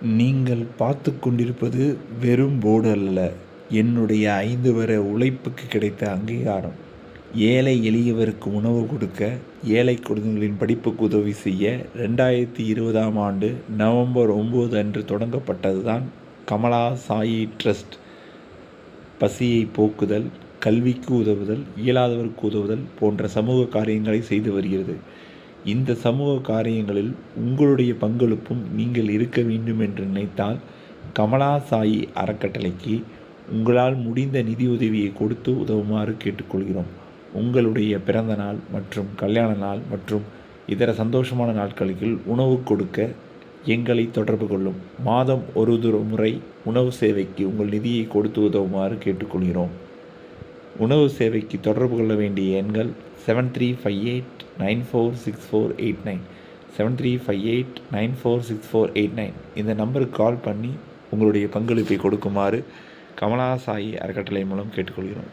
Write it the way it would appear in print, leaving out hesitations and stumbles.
நீங்கள் பார்த்து கொண்டிருப்பது வெறும் போர்டு அல்ல, என்னுடைய 5 வருட உழைப்புக்கு கிடைத்த அங்கீகாரம். ஏழை எளியவருக்கு உணவு கொடுக்க, ஏழை குழந்தைகளின் படிப்புக்கு உதவி செய்ய 2020ஆம் ஆண்டு நவம்பர் 9 அன்று தொடங்கப்பட்டது தான் கமலா சாயி ட்ரஸ்ட். பசியை போக்குதல், கல்விக்கு உதவுதல், இயலாதவருக்கு உதவுதல் போன்ற சமூக காரியங்களை செய்து வருகிறது. இந்த சமூக காரியங்களில் உங்களுடைய பங்களிப்பும் நீங்கள் இருக்க வேண்டும் என்று நினைத்தால் கமலா சாயி அறக்கட்டளைக்கு உங்களால் முடிந்த நிதியுதவியை கொடுத்து உதவுமாறு கேட்டுக்கொள்கிறோம். உங்களுடைய பிறந்த நாள் மற்றும் கல்யாண நாள் மற்றும் இதர சந்தோஷமான நாட்களுக்கு உணவு கொடுக்க எங்களை தொடர்பு கொள்ளும். மாதம் ஒரு முறை உணவு சேவைக்கு உங்கள் நிதியை கொடுத்து உதவுமாறு கேட்டுக்கொள்கிறோம். உணவு சேவைக்கு தொடர்பு கொள்ள வேண்டிய எண்கள் 7358946489 7358946489. இந்த நம்பருக்கு கால் பண்ணி உங்களுடைய பங்களிப்பை கொடுக்குமாறு கமலா சாயி அறக்கட்டளை மூலம் கேட்டுக்கொள்கிறோம்.